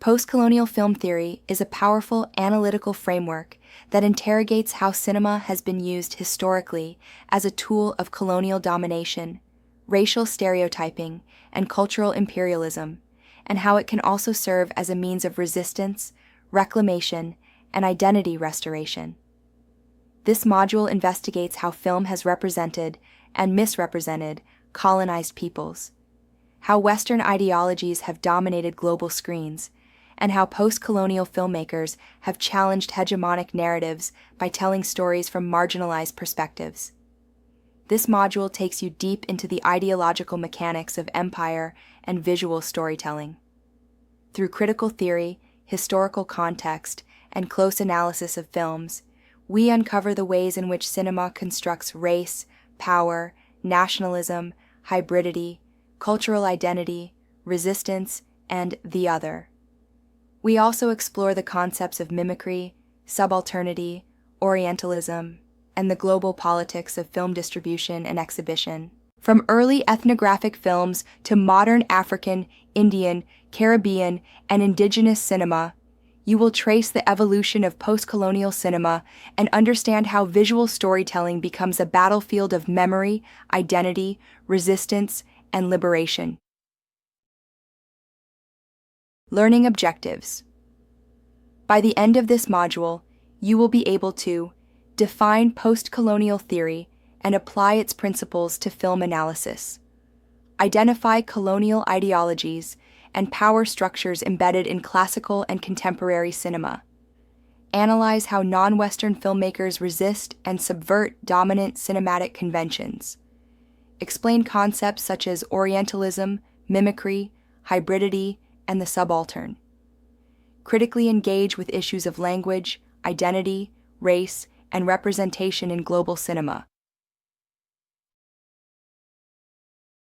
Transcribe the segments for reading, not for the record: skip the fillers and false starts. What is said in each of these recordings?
Postcolonial film theory is a powerful analytical framework that interrogates how cinema has been used historically as a tool of colonial domination, racial stereotyping, and cultural imperialism, and how it can also serve as a means of resistance, reclamation, and identity restoration. This module investigates how film has represented and misrepresented colonized peoples, how Western ideologies have dominated global screens, and how post-colonial filmmakers have challenged hegemonic narratives by telling stories from marginalized perspectives. This module takes you deep into the ideological mechanics of empire and visual storytelling. Through critical theory, historical context, and close analysis of films, we uncover the ways in which cinema constructs race, power, nationalism, hybridity, cultural identity, resistance, and the other. We also explore the concepts of mimicry, subalternity, Orientalism, and the global politics of film distribution and exhibition. From early ethnographic films to modern African, Indian, Caribbean, and indigenous cinema, you will trace the evolution of post-colonial cinema and understand how visual storytelling becomes a battlefield of memory, identity, resistance, and liberation. Learning objectives. By the end of this module, you will be able to define post-colonial theory and apply its principles to film analysis, identify colonial ideologies and power structures embedded in classical and contemporary cinema, analyze how non-Western filmmakers resist and subvert dominant cinematic conventions, explain concepts such as Orientalism, mimicry, hybridity, and the subaltern, critically engage with issues of language, identity, race, and representation in global cinema.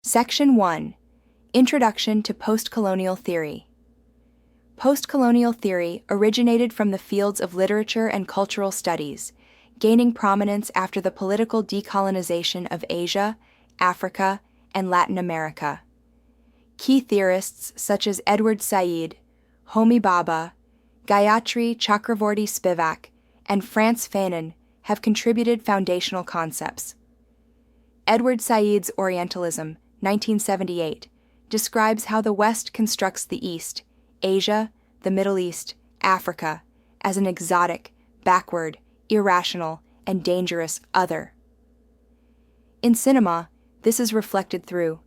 Section 1. Introduction to Postcolonial Theory. Postcolonial theory originated from the fields of literature and cultural studies, gaining prominence after the political decolonization of Asia, Africa, and Latin America. Key theorists such as Edward Said, Homi Bhabha, Gayatri Chakravorty Spivak, and Frantz Fanon have contributed foundational concepts. Edward Said's Orientalism, 1978, describes how the West constructs the East, Asia, the Middle East, Africa, as an exotic, backward, irrational, and dangerous other. In cinema, this is reflected through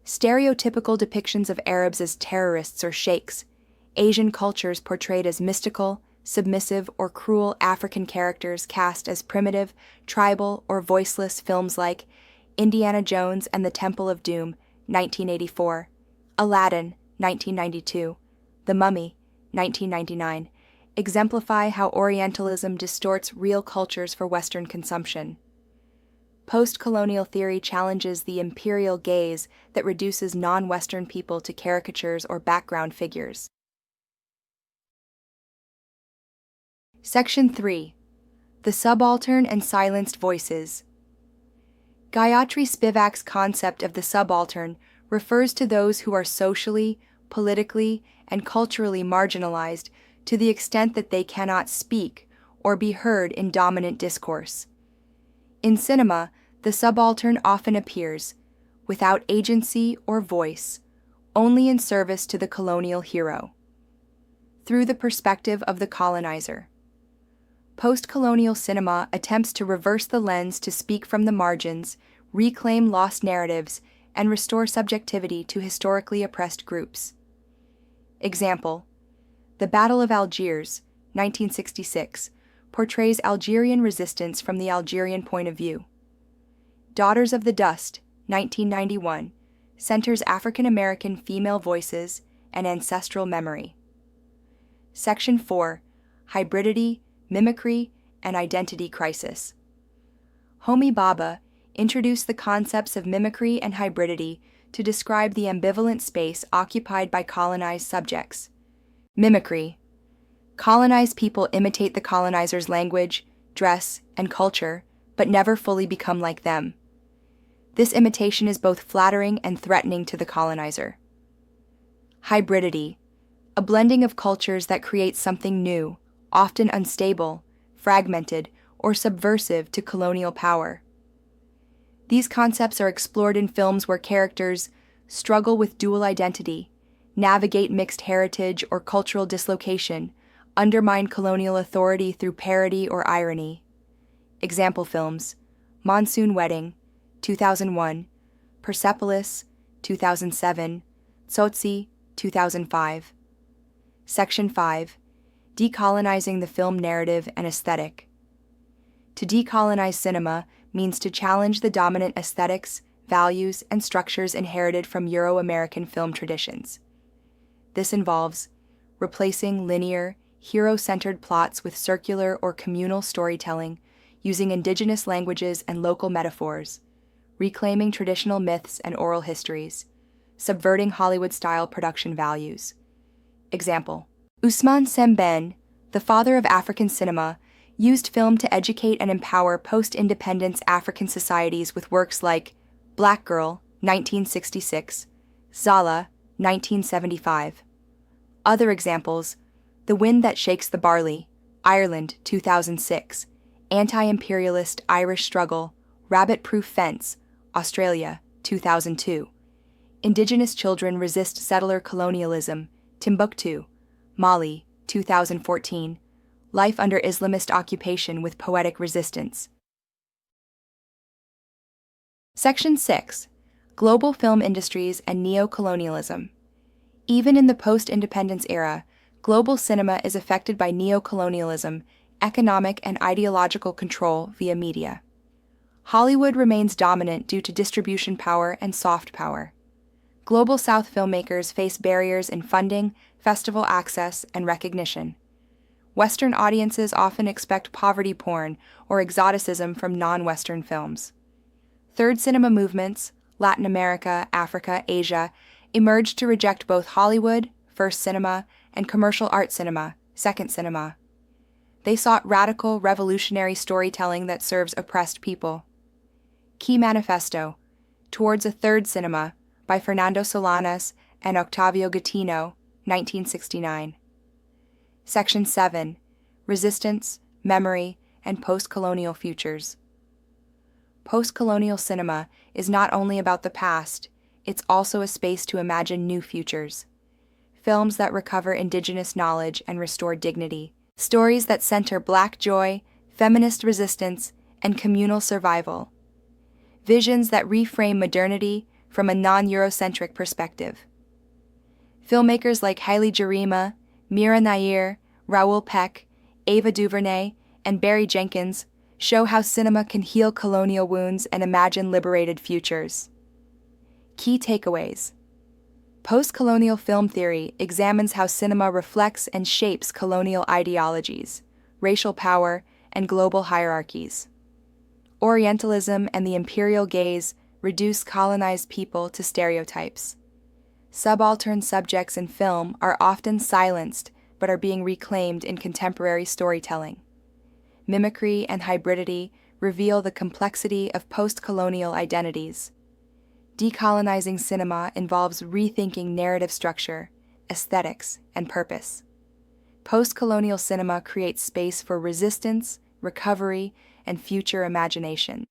stereotypical depictions of Arabs as terrorists or sheikhs, Asian cultures portrayed as mystical, submissive, or cruel African characters cast as primitive, tribal, or voiceless. Films like Indiana Jones and the Temple of Doom, 1984, Aladdin, 1992, The Mummy, 1999, exemplify how Orientalism distorts real cultures for Western consumption. Post-colonial theory challenges the imperial gaze that reduces non-Western people to caricatures or background figures. Section 3. The Subaltern and Silenced Voices. Gayatri Spivak's concept of the subaltern refers to those who are socially, politically, and culturally marginalized to the extent that they cannot speak or be heard in dominant discourse. In cinema, the subaltern often appears, without agency or voice, only in service to the colonial hero. Through the perspective of the colonizer. Post-colonial cinema attempts to reverse the lens to speak from the margins, reclaim lost narratives, and restore subjectivity to historically oppressed groups. Example: The Battle of Algiers, 1966, portrays Algerian resistance from the Algerian point of view. Daughters of the Dust, 1991, centers African-American female voices and ancestral memory. Section 4. Hybridity, Mimicry, and Identity Crisis. Homi Bhabha introduced the concepts of mimicry and hybridity to describe the ambivalent space occupied by colonized subjects. Mimicry. Colonized people imitate the colonizer's language, dress, and culture, but never fully become like them. This imitation is both flattering and threatening to the colonizer. Hybridity. a blending of cultures that creates something new, often unstable, fragmented, or subversive to colonial power. These concepts are explored in films where characters struggle with dual identity, navigate mixed heritage or cultural dislocation, undermine colonial authority through parody or irony. Example films: Monsoon Wedding, 2001, Persepolis, 2007, Tsotsi, 2005. Section 5. Decolonizing the film narrative and aesthetic. To decolonize cinema means to challenge the dominant aesthetics, values, and structures inherited from Euro-American film traditions. This involves replacing linear, hero-centered plots with circular or communal storytelling using indigenous languages and local metaphors, reclaiming traditional myths and oral histories, subverting Hollywood-style production values. Example: Ousmane Sembène, the father of African cinema, used film to educate and empower post-independence African societies with works like Black Girl, 1966, Zala, 1975. Other examples: The Wind That Shakes the Barley, Ireland, 2006, Anti-Imperialist Irish Struggle, Rabbit-Proof Fence, Australia, 2002. Indigenous Children Resist Settler Colonialism, Timbuktu, Mali, 2014. Life Under Islamist Occupation with Poetic Resistance. Section 6. Global Film Industries and Neo-Colonialism. Even in the post-independence era, global cinema is affected by neo-colonialism, economic and ideological control via media. Hollywood remains dominant due to distribution power and soft power. Global South filmmakers face barriers in funding, festival access, and recognition. Western audiences often expect poverty porn or exoticism from non-Western films. Third cinema movements, Latin America, Africa, Asia, emerged to reject both Hollywood, first cinema, and commercial art cinema, second cinema. They sought radical, revolutionary storytelling that serves oppressed people. Key Manifesto, Towards a Third Cinema, by Fernando Solanas and Octavio Gattino, 1969. Section 7. Resistance, Memory, and Postcolonial Futures. Postcolonial cinema is not only about the past, it's also a space to imagine new futures. Films that recover indigenous knowledge and restore dignity. Stories that center Black joy, feminist resistance, and communal survival. Visions that reframe modernity from a non-Eurocentric perspective. Filmmakers like Haile Gerima, Mira Nair, Raoul Peck, Ava DuVernay, and Barry Jenkins show how cinema can heal colonial wounds and imagine liberated futures. Key takeaways. Postcolonial film theory examines how cinema reflects and shapes colonial ideologies, racial power, and global hierarchies. Orientalism and the imperial gaze reduce colonized people to stereotypes. Subaltern subjects in film are often silenced but are being reclaimed in contemporary storytelling. Mimicry and hybridity reveal the complexity of post-colonial identities. Decolonizing cinema involves rethinking narrative structure, aesthetics, and purpose. Post-colonial cinema creates space for resistance, recovery, and future imagination.